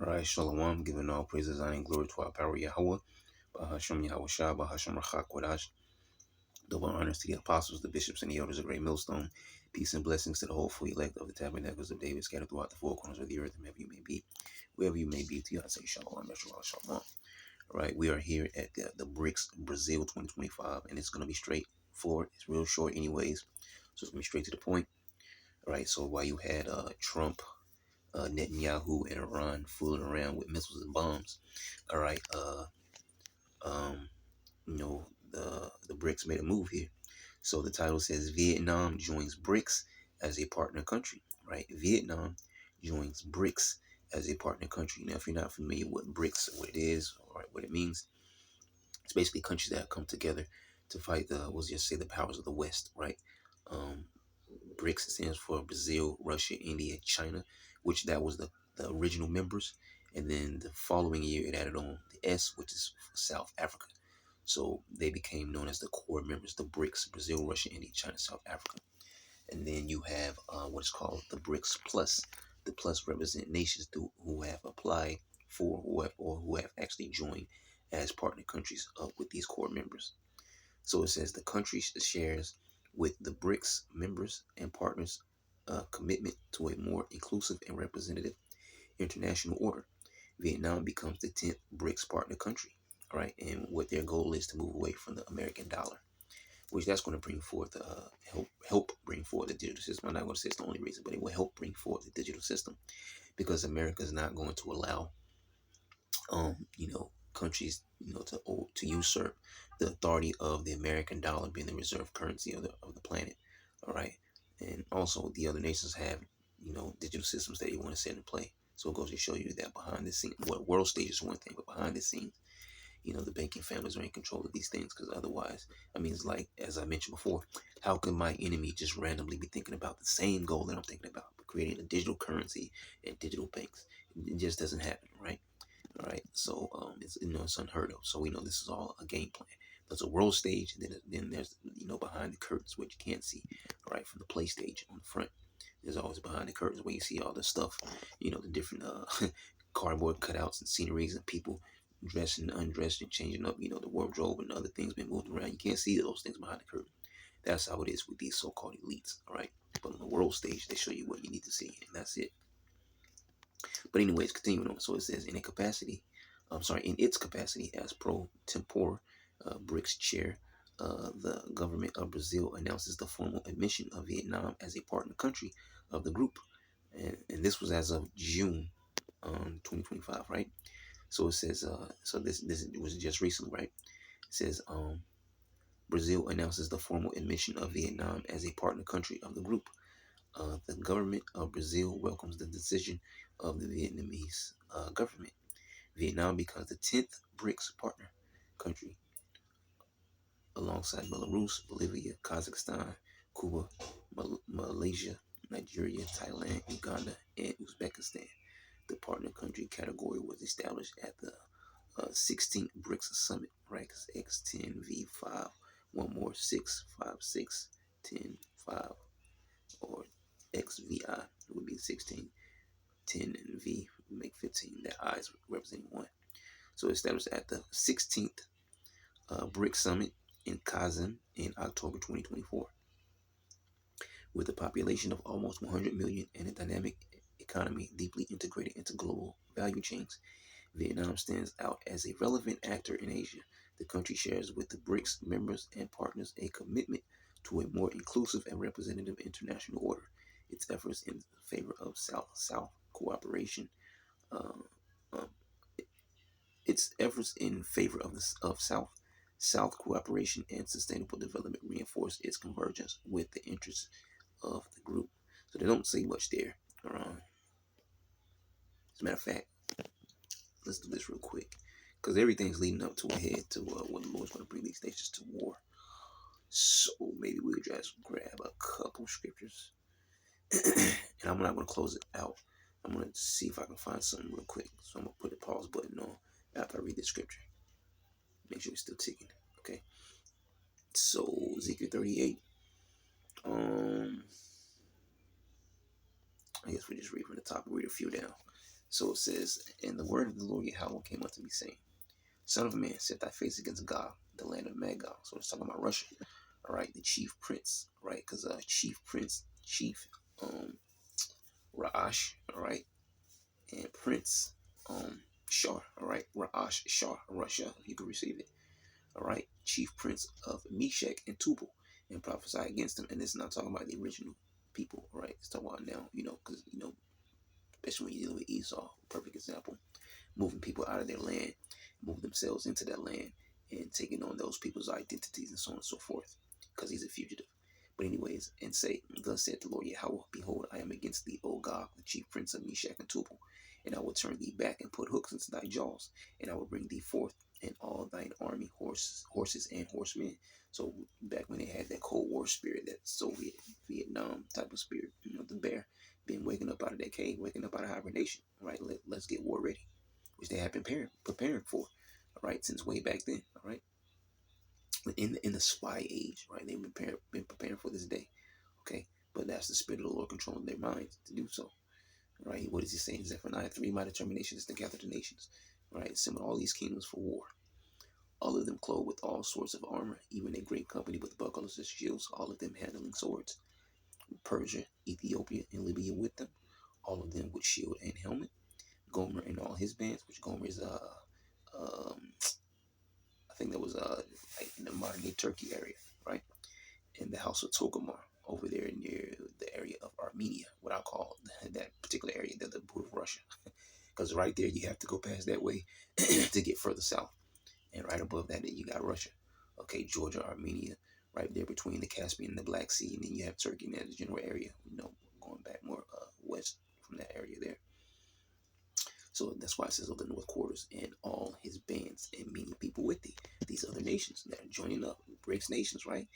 All right, Shalom, giving all praises, honor, and glory to our power Yahweh, Bahashem Yahweh Shah, Bahashem Rachak Kodash, double honors to the apostles, the bishops, and the elders of Great Millstone. Peace and blessings to the hopeful elect of the tabernacles of David scattered throughout the four corners of the earth, and wherever you may be, to you I say Shalom, Yeshua, Shalom. All right, we are here at the BRICS Brazil 2025, and it's going to be straightforward. It's real short anyways, so it's going to be straight to the point. All right, so while you had Trump, Netanyahu, and Iran fooling around with missiles and bombs, all right, um, the BRICS made a move here. So the title says Vietnam joins BRICS as a partner country, right? Vietnam joins BRICS as a partner country. Now, if you're not familiar with BRICS, what it is, or what it means, it's basically countries that come together to fight we'll just say the powers of the West, right? Um, BRICS stands for Brazil, Russia, India, China, which that was the original members. And then the following year, it added on the S, which is for South Africa. So they became known as the core members, the BRICS: Brazil, Russia, India, China, South Africa. And then you have what is called the BRICS Plus. The Plus represent nations who have applied for or who have actually joined as partner countries with these core members. So it says the country shares with the BRICS members and partners a commitment to a more inclusive and representative international order. Vietnam becomes the 10th BRICS partner country, all right? And what their goal is to move away from the American dollar, which that's going to bring forth, help bring forth the digital system. I'm not going to say it's the only reason, but it will help bring forth the digital system because America is not going to allow, countries, to usurp the authority of the American dollar being the reserve currency of the planet. All right. And also the other nations have, digital systems that they want to set in play. So it goes to show you that behind the scenes, what world stage is one thing, but behind the scenes, the banking families are in control of these things because otherwise, I mean, it's like, as I mentioned before, how can my enemy just randomly be thinking about the same goal that I'm thinking about, creating a digital currency and digital banks? It just doesn't happen, right? All right, so it's unheard of. So we know this is all a game plan. There's a world stage, and then there's behind the curtains, which you can't see. All right, from the play stage on the front, there's always behind the curtains where you see all the stuff, the different cardboard cutouts and sceneries and people dressed and undressed and changing up. The wardrobe and other things being moved around. You can't see those things behind the curtain. That's how it is with these so-called elites. All right, but on the world stage, they show you what you need to see, and that's it. But anyways, continuing on. So it says in its capacity as pro tempore BRICS chair, the government of Brazil announces the formal admission of Vietnam as a partner country of the group. And this was as of June 2025, right? So it says, so this was just recently, right? It says, Brazil announces the formal admission of Vietnam as a partner country of the group. The government of Brazil welcomes the decision of the Vietnamese government. Vietnam becomes the 10th BRICS partner country, alongside Belarus, Bolivia, Kazakhstan, Cuba, Malaysia, Nigeria, Thailand, Uganda, and Uzbekistan. The partner country category was established at the 16th BRICS summit, right? Because X10V5, one more 6, 5, 6, 10, 5, or XVI would be 16, 10, and V would make 15. That I is representing 1. So established at the 16th BRICS Summit in Kazan in October 2024. With a population of almost 100 million and a dynamic economy deeply integrated into global value chains, Vietnam stands out as a relevant actor in Asia. The country shares with the BRICS members and partners a commitment to a more inclusive and representative international order. Its efforts in favor of South-South cooperation, um, South cooperation and sustainable development reinforce its convergence with the interests of the group. So they don't say much there. As a matter of fact, let's do this real quick because everything's leading up to a head to when the Lord's going to bring these nations to war. So maybe we'll just grab a couple scriptures, and I'm not going to close it out. I'm going to see if I can find something real quick. So I'm going to put the pause button on after I read the scripture. Make sure it's still ticking. Okay. So Ezekiel 38. I guess we just read from the top. Read a few down. So it says, and the word of the Lord Yahweh came unto me, saying, Son of man, set thy face against Gog, the land of Magog. So it's talking about Russia, all right, the chief prince, all right, because chief prince, chief Ra'ash, all right, and prince Shah, all right, Ra'ash Shah, Russia, you can receive it, all right, chief prince of Meshach and Tubal, and prophesy against them. And it's not talking about the original people, right? It's talking about now, because especially when you're dealing with Esau, perfect example, moving people out of their land, move themselves into that land, and taking on those people's identities and so on and so forth, because he's a fugitive. But anyways, and say, thus saith the Lord Yahweh, behold, I am against thee, O Gog, the chief prince of Meshach and Tubal, and I will turn thee back and put hooks into thy jaws, and I will bring thee forth and all thine army, horses and horsemen. So back when they had that Cold War spirit, that Soviet Vietnam type of spirit, the bear being waking up out of that cave, waking up out of hibernation, right? Let's get war ready, which they have been preparing for, all right, since way back then, all right. In the spy age, right? They've been preparing for this day, okay. But that's the spirit of the Lord controlling their minds to do so, right? What is he saying? Zephaniah 3, my determination is to gather the nations, right? Summon all these kingdoms for war. All of them clothed with all sorts of armor, even a great company with bucklers and shields, all of them handling swords. Persia, Ethiopia, and Libya with them, all of them with shield and helmet. Gomer and all his bands, which Gomer is um, I think that was like in the modern day Turkey area, right? In the house of Togarmah over there near the area of Armenia, what I call that particular area, the boot of Russia, because right there you have to go past that way to get further south, and right above that you got Russia, okay, Georgia, Armenia, right there between the Caspian and the Black Sea, and then you have Turkey in that general area, going back more west from that area there. So that's why it says of the north quarters and all his bands and many people with thee. These other nations that are joining up, BRICS nations, right?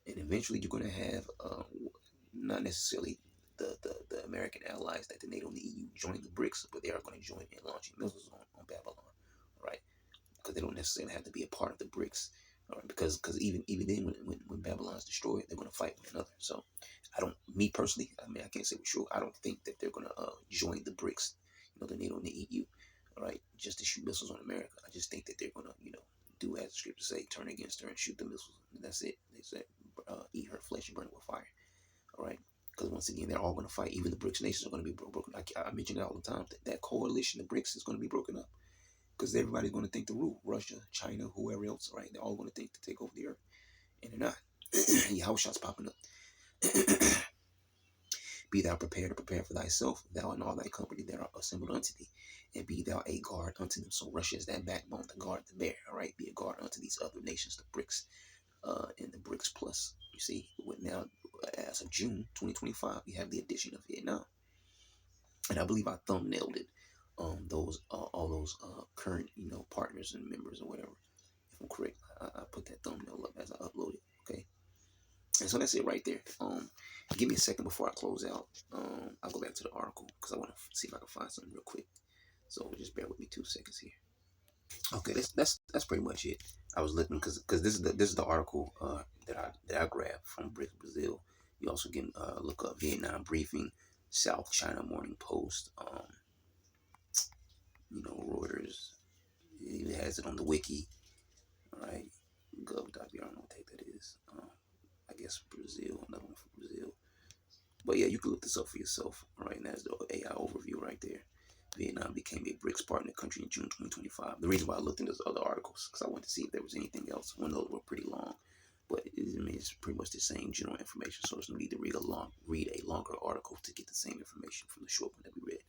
And eventually you're going to have not necessarily the American allies that the NATO and the EU join the BRICS, but they are going to join in launching missiles on Babylon, right? Because they don't necessarily have to be a part of the BRICS, right? Because even then, when Babylon's destroyed, they're going to fight one another. So me personally, I can't say for sure. I don't think that they're going to join the BRICS, the NATO and the EU, all right, just to shoot missiles on America. I just think that they're going to, do as the scriptures say, turn against her and shoot the missiles. And that's it. They said, eat her flesh and burn it with fire, all right? Because once again, they're all going to fight. Even the BRICS nations are going to be broken. I mention it all the time. That coalition, the BRICS, is going to be broken up because everybody's going to think to rule. Russia, China, whoever else, right? They're all going to think to take over the earth, and they're not. Yahushua's popping up. Be thou prepared to prepare for thyself, thou and all thy company that are assembled unto thee, and be thou a guard unto them. So Russia is that backbone, the guard, the bear, all right? Be a guard unto these other nations, the BRICS, and the BRICS Plus. You see, with now, as of June 2025, you have the addition of Vietnam. And I believe I thumbnailed it, those all those current, partners and members or whatever. If I'm correct, I put that thumbnail up as I upload it, okay? And so that's it right there. Give me a second before I close out. I'll go back to the article because I want to see if I can find something real quick. So just bear with me 2 seconds here. Okay, that's pretty much it. I was looking because this is the article that I grabbed from BRICS Brazil. You also can look up Vietnam briefing, South China Morning Post, Reuters. It has it on the wiki. All right, gov.br. I don't know what the heck that is. I guess Brazil, another one for Brazil. But yeah, you can look this up for yourself. All right, and that's the AI overview right there. Vietnam became a BRICS partner country in June 2025. The reason why I looked into those other articles because I wanted to see if there was anything else. One of those were pretty long, but it's pretty much the same general information. So there's no need to read a longer article to get the same information from the short one that we read.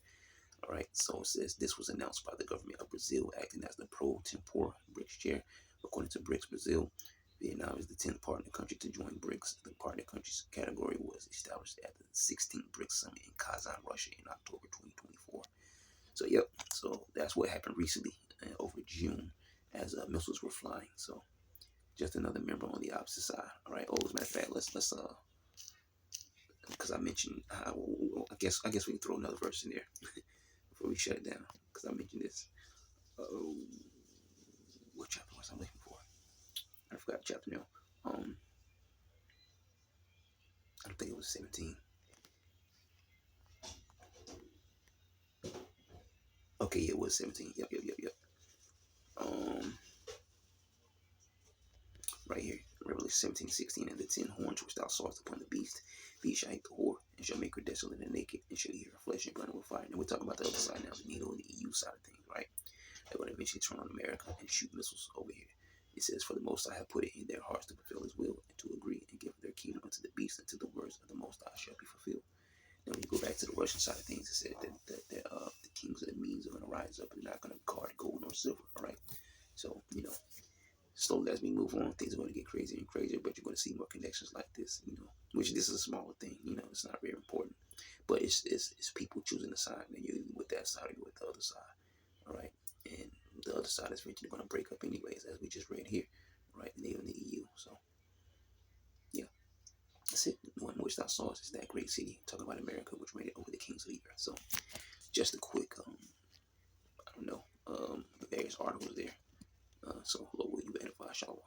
All right, so it says this was announced by the government of Brazil, acting as the pro tempore BRICS chair. According to BRICS Brazil, Vietnam is the 10th partner country to join BRICS. The partner countries category was established at the 16th BRICS summit in Kazan, Russia in October 2024. So, yep, so that's what happened recently over June as missiles were flying. So, just another member on the opposite side. All right, as a matter of fact, let's because I mentioned, I guess we can throw another verse in there before we shut it down because I mentioned this. What chapter was I looking for? I forgot the chapter now. I don't think it was 17. Okay, yeah, it was 17. Yep. Um, right here, Revelation 17:16, and the 10 horns which thou sawest upon the beast shall eat the whore, and shall make her desolate and naked, and shall eat her flesh and burn her with fire. And we're talking about the other side now, the NATO and the EU side of things, right? They're going to eventually turn on America and shoot missiles over here. It says, for the Most High have put it in their hearts to fulfill his will, and to agree and give their kingdom unto the beast, until the words of the Most High shall be fulfilled. Now, when you go back to the Russian side of things, it said that the kings of the Medes are going to rise up and they're not going to guard gold nor silver, all right? So, slowly as we move on, things are going to get crazier and crazier, but you're going to see more connections like this, which this is a smaller thing, it's not very important. But it's people choosing the side, and you're with that side or you're with the other side, all right? And the other side is eventually going to break up anyways, as we just read here, right? And they're in the EU. So, yeah, that's it. One which thou sawest is that great city, talking about America, which reigned over the kings of the earth. So, just a quick, the various articles there. So, Lord, will you edify? Shalom.